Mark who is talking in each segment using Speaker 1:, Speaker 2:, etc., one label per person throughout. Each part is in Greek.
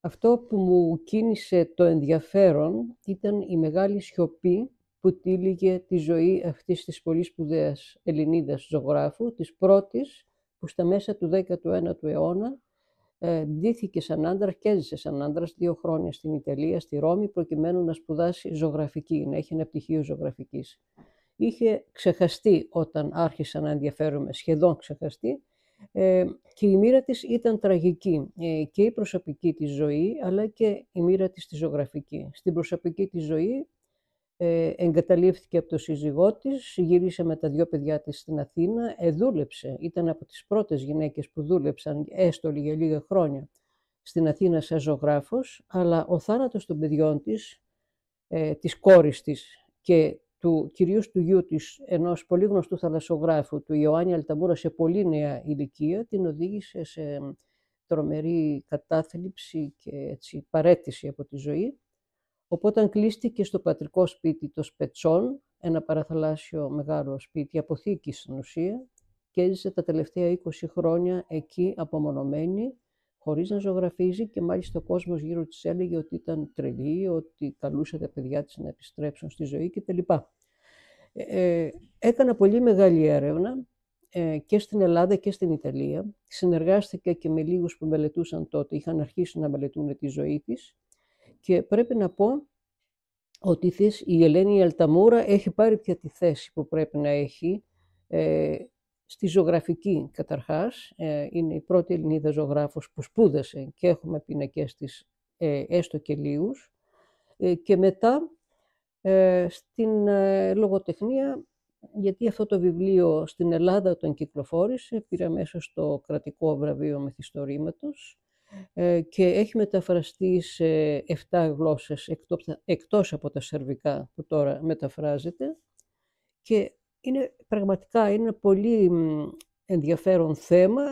Speaker 1: Αυτό που μου κίνησε το ενδιαφέρον ήταν η μεγάλη σιωπή που τύλιγε τη ζωή αυτής της πολύ σπουδαίας Ελληνίδας ζωγράφου, της πρώτης που στα μέσα του 19ου αιώνα ντύθηκε σαν άντρα και έζησε σαν άντρας 2 χρόνια στην Ιταλία, στη Ρώμη, προκειμένου να σπουδάσει ζωγραφική, να έχει ένα πτυχίο ζωγραφικής. Είχε ξεχαστεί όταν άρχισα να ενδιαφέρομαι, σχεδόν ξεχαστεί, και η μοίρα της ήταν τραγική, και η προσωπική της ζωή, αλλά και η μοίρα της στη ζωγραφική. Στην προσωπική της ζωή εγκαταλείφθηκε από τον σύζυγό της, γύρισε με τα 2 παιδιά της στην Αθήνα, δούλεψε, ήταν από τις πρώτες γυναίκες που δούλεψαν έστω για λίγα χρόνια στην Αθήνα σαν ζωγράφος, αλλά ο θάνατος των παιδιών της, της κόρης της και κυρίως του γιού της, ενός πολύ γνωστού θαλασσογράφου, του Ιωάννη Αλταμούρα, σε πολύ νέα ηλικία, την οδήγησε σε τρομερή κατάθλιψη και έτσι, παραίτηση από τη ζωή. Οπότε κλείστηκε στο πατρικό σπίτι των Σπετσών, ένα παραθαλάσσιο μεγάλο σπίτι, αποθήκη στην ουσία, και έζησε τα τελευταία 20 χρόνια εκεί απομονωμένη, χωρίς να ζωγραφίζει, και μάλιστα ο κόσμος γύρω της έλεγε ότι ήταν τρελή, ότι καλούσε τα παιδιά της να επιστρέψουν στη ζωή κτλ. Έκανα πολύ μεγάλη έρευνα και στην Ελλάδα και στην Ιταλία. Συνεργάστηκα και με λίγους που μελετούσαν τότε, είχαν αρχίσει να μελετούν τη ζωή της, και πρέπει να πω ότι η Ελένη Αλταμούρα έχει πάρει πια τη θέση που πρέπει να έχει στη ζωγραφική καταρχάς. Είναι η πρώτη Ελληνίδα ζωγράφος που σπούδασε και έχουμε πίνακες της έστω και λίγους. Και μετά στην λογοτεχνία, γιατί αυτό το βιβλίο στην Ελλάδα τον κυκλοφόρησε, πήρε αμέσως το κρατικό βραβείο μυθιστορήματος, και έχει μεταφραστεί σε 7 γλώσσες εκτός από τα σερβικά που τώρα μεταφράζεται, και πραγματικά είναι ένα πολύ ενδιαφέρον θέμα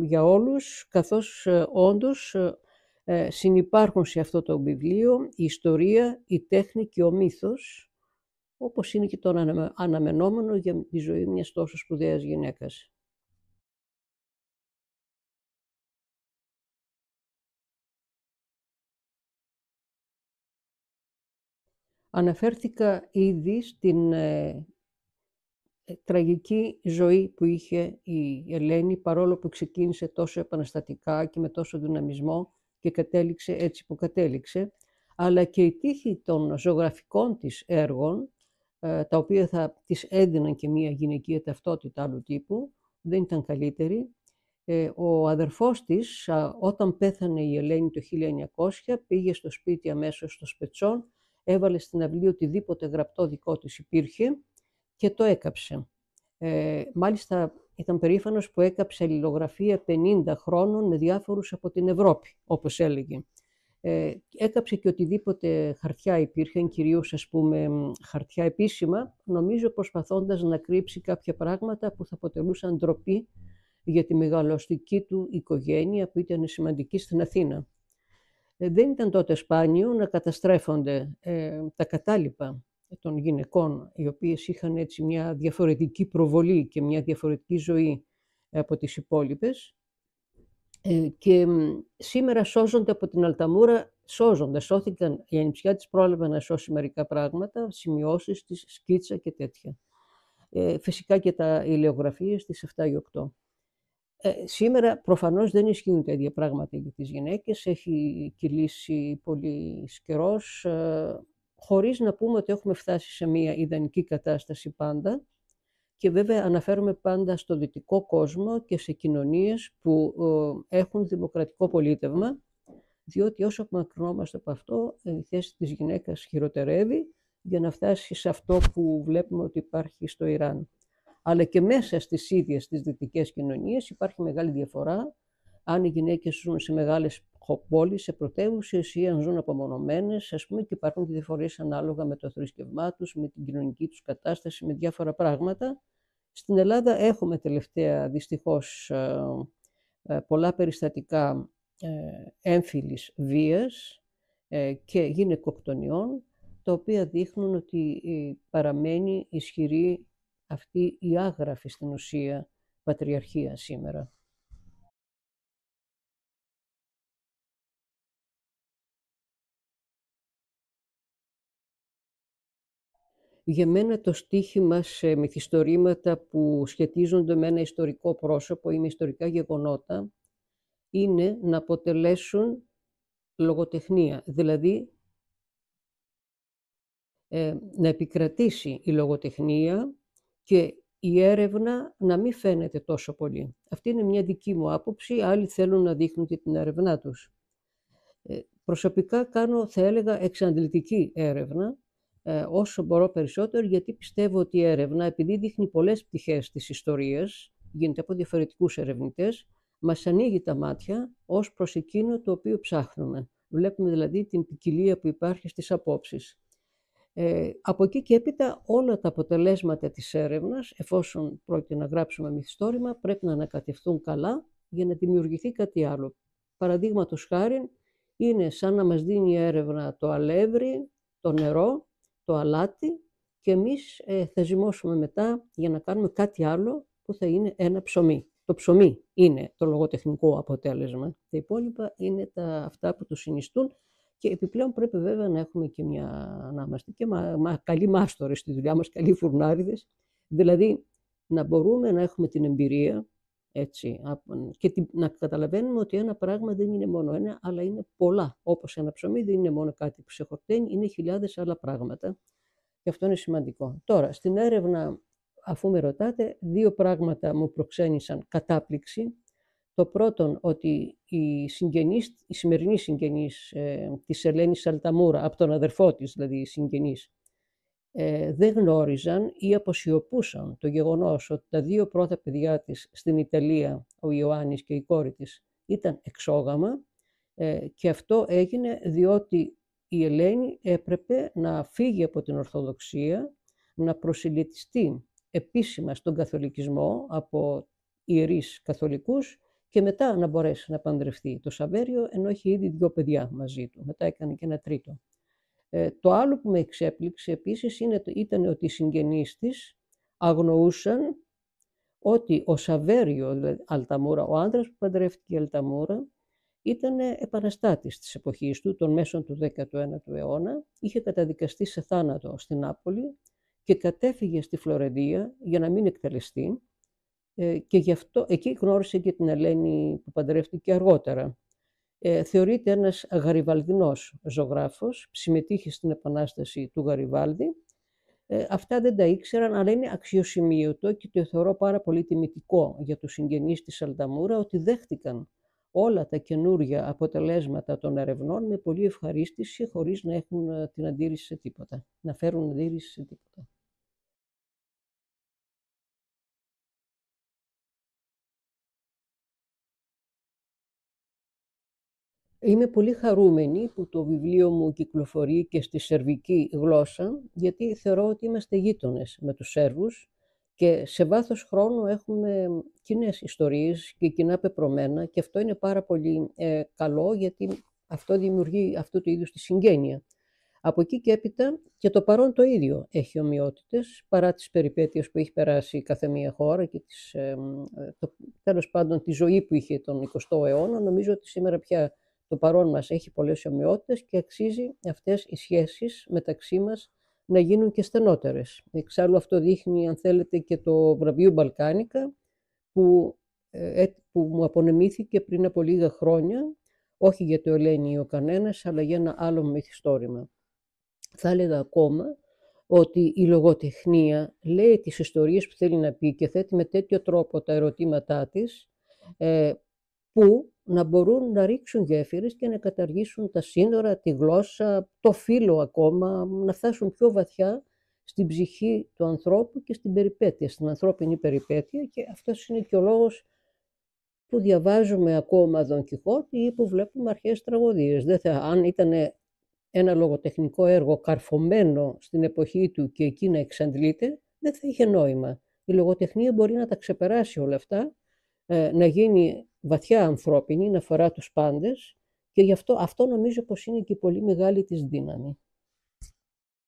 Speaker 1: για όλους, καθώς όντως συνυπάρχουν σε αυτό το βιβλίο η ιστορία, η τέχνη και ο μύθος, όπως είναι και το αναμενόμενο για τη ζωή μιας τόσο σπουδαίας γυναίκας. Αναφέρθηκα ήδη στην τραγική ζωή που είχε η Ελένη, παρόλο που ξεκίνησε τόσο επαναστατικά και με τόσο δυναμισμό και κατέληξε έτσι που κατέληξε, αλλά και η τύχη των ζωγραφικών της έργων, τα οποία θα της έδιναν και μια γυναικεία ταυτότητα άλλου τύπου, δεν ήταν καλύτερη. Ο αδερφός της, όταν πέθανε η Ελένη το 1900, πήγε στο σπίτι αμέσως στο Σπετσόν, έβαλε στην αυλή οτιδήποτε γραπτό δικό της υπήρχε και το έκαψε. Μάλιστα ήταν περήφανος που έκαψε αλληλογραφία 50 χρόνων με διάφορους από την Ευρώπη, όπως έλεγε. Έκαψε και οτιδήποτε χαρτιά υπήρχαν, κυρίως ας πούμε χαρτιά επίσημα, νομίζω προσπαθώντας να κρύψει κάποια πράγματα που θα αποτελούσαν ντροπή για τη μεγαλοστική του οικογένεια που ήταν σημαντική στην Αθήνα. Δεν ήταν τότε σπάνιο να καταστρέφονται τα κατάλοιπα των γυναικών, οι οποίες είχαν έτσι μια διαφορετική προβολή και μια διαφορετική ζωή από τις υπόλοιπες. Και σήμερα σώζονται από την Αλταμούρα, σώθηκαν, η ανιψιά της πρόλαβε να σώσει μερικά πράγματα, σημειώσεις της, σκίτσα και τέτοια. Φυσικά και τα ηλεογραφίες της 7 ή 8. Σήμερα προφανώς δεν ισχύουν τα ίδια πράγματα για τις γυναίκες, έχει κυλήσει πολύ καιρός, χωρίς να πούμε ότι έχουμε φτάσει σε μια ιδανική κατάσταση πάντα, και βέβαια αναφέρομαι πάντα στο δυτικό κόσμο και σε κοινωνίες που έχουν δημοκρατικό πολίτευμα, διότι όσο μακρινόμαστε από αυτό, η θέση της γυναίκας χειροτερεύει για να φτάσει σε αυτό που βλέπουμε ότι υπάρχει στο Ιράν. Αλλά και μέσα στις ίδιες τις δυτικές κοινωνίες υπάρχει μεγάλη διαφορά αν οι γυναίκες ζουν σε μεγάλες πόλεις, σε πρωτεύουσες, ή αν ζουν απομονωμένες, ας πούμε, και υπάρχουν διαφορές ανάλογα με το θρησκευμά τους, με την κοινωνική τους κατάσταση, με διάφορα πράγματα. Στην Ελλάδα έχουμε τελευταία δυστυχώς πολλά περιστατικά έμφυλης βίας και γυναικοκτονιών, τα οποία δείχνουν ότι παραμένει ισχυρή αυτή η άγραφη στην ουσία πατριαρχία σήμερα. Για μένα το στοίχημα σε μυθιστορήματα που σχετίζονται με ένα ιστορικό πρόσωπο ή με ιστορικά γεγονότα είναι να αποτελέσουν λογοτεχνία, δηλαδή να επικρατήσει η λογοτεχνία και η έρευνα να μην φαίνεται τόσο πολύ. Αυτή είναι μια δική μου άποψη, άλλοι θέλουν να δείχνουν και την έρευνά τους. Προσωπικά κάνω, θα έλεγα, εξαντλητική έρευνα, όσο μπορώ περισσότερο, γιατί πιστεύω ότι η έρευνα, επειδή δείχνει πολλές πτυχές της ιστορίας, γίνεται από διαφορετικούς ερευνητές, μας ανοίγει τα μάτια ως προς εκείνο το οποίο ψάχνουμε. Βλέπουμε δηλαδή την ποικιλία που υπάρχει στις απόψεις. Από εκεί και έπειτα όλα τα αποτελέσματα της έρευνας, εφόσον πρόκειται να γράψουμε μυθιστόρημα, πρέπει να ανακατευθούν καλά για να δημιουργηθεί κάτι άλλο. Παραδείγματος χάριν, είναι σαν να μας δίνει η έρευνα το αλεύρι, το νερό, το αλάτι και εμείς θα ζυμώσουμε μετά για να κάνουμε κάτι άλλο που θα είναι ένα ψωμί. Το ψωμί είναι το λογοτεχνικό αποτέλεσμα. Τα υπόλοιπα είναι αυτά που το συνιστούν και επιπλέον πρέπει βέβαια να έχουμε και να είμαστε και καλοί μάστορες στη δουλειά μας, καλοί φουρνάριδες, δηλαδή να μπορούμε να έχουμε την εμπειρία, έτσι, και να καταλαβαίνουμε ότι ένα πράγμα δεν είναι μόνο ένα, αλλά είναι πολλά. Όπως ένα ψωμί δεν είναι μόνο κάτι που σε χορταίνει, είναι χιλιάδες άλλα πράγματα. Και αυτό είναι σημαντικό. Τώρα, στην έρευνα, αφού με ρωτάτε, δύο πράγματα μου προξένησαν κατάπληξη. Το πρώτον, ότι οι σημερινοί συγγενείς της Ελένης Αλταμούρα, από τον αδερφό της δηλαδή οι συγγενείς, δεν γνώριζαν ή αποσιωπούσαν το γεγονός ότι τα δύο πρώτα παιδιά της στην Ιταλία, ο Ιωάννης και η κόρη της, ήταν εξόγαμα, και αυτό έγινε διότι η Ελένη έπρεπε να φύγει από την Ορθοδοξία, να προσιλητιστεί επίσημα στον καθολικισμό από ιερείς καθολικούς και μετά να μπορέσει να παντρευτεί το Σαβέριο, ενώ είχε ήδη δύο παιδιά μαζί του. Μετά έκανε και ένα τρίτο. Το άλλο που με εξέπληξε επίσης ήταν ότι οι συγγενείς της αγνοούσαν ότι ο Σαβέριο δηλαδή, Αλταμούρα, ο άντρας που παντρεύτηκε η Αλταμούρα, ήταν επαναστάτης της εποχής του, των μέσων του 19ου αιώνα, είχε καταδικαστεί σε θάνατο στην Νάπολη και κατέφυγε στη Φλωρεντία για να μην εκτελεστεί, και γι' αυτό εκεί γνώρισε και την Ελένη που παντρεύτηκε αργότερα. Θεωρείται ένας γαριβαλδινός ζωγράφος, συμμετείχε στην επανάσταση του Γαριβάλδη. Αυτά δεν τα ήξεραν, αλλά είναι αξιοσημείωτο και το θεωρώ πάρα πολύ τιμητικό για τους συγγενείς της Αλταμούρα ότι δέχτηκαν όλα τα καινούργια αποτελέσματα των ερευνών με πολύ ευχαρίστηση, χωρίς να έχουν την αντίρρηση σε τίποτα, να φέρουν αντίρρηση σε τίποτα. Είμαι πολύ χαρούμενη που το βιβλίο μου κυκλοφορεί και στη σερβική γλώσσα, γιατί θεωρώ ότι είμαστε γείτονες με τους Σέρβους και σε βάθος χρόνου έχουμε κοινές ιστορίες και κοινά πεπρωμένα και αυτό είναι πάρα πολύ καλό, γιατί αυτό δημιουργεί αυτού του είδους τη συγγένεια. Από εκεί και έπειτα και το παρόν το ίδιο έχει ομοιότητες, παρά τις περιπέτειες που έχει περάσει κάθε μία χώρα και τέλος πάντων τη ζωή που είχε τον 20ο αιώνα. Νομίζω ότι σήμερα πια το παρόν μας έχει πολλές ομοιότητες και αξίζει αυτές οι σχέσεις μεταξύ μας να γίνουν και στενότερες. Εξάλλου αυτό δείχνει, αν θέλετε, και το βραβείο Μπαλκάνικα που μου απονεμήθηκε πριν από λίγα χρόνια, όχι για το Ελένη ο κανένας, αλλά για ένα άλλο μυθιστόρημα. Θα έλεγα ακόμα ότι η λογοτεχνία λέει τις ιστορίες που θέλει να πει και θέτει με τέτοιο τρόπο τα ερωτήματά της, που να μπορούν να ρίξουν γέφυρες και να καταργήσουν τα σύνορα, τη γλώσσα, το φύλο ακόμα, να φτάσουν πιο βαθιά στην ψυχή του ανθρώπου και στην περιπέτεια, στην ανθρώπινη περιπέτεια, και αυτός είναι και ο λόγος που διαβάζουμε ακόμα Δον Κιχώτη ή που βλέπουμε αρχαίες τραγωδίες. Αν ήταν ένα λογοτεχνικό έργο καρφωμένο στην εποχή του και εκεί να εξαντλείται, δεν θα είχε νόημα. Η λογοτεχνία μπορεί να τα ξεπεράσει όλα αυτά, να γίνει βαθιά ανθρώπινη, να αφορά τους πάντες, και γι' αυτό νομίζω πως είναι και πολύ μεγάλη της δύναμη.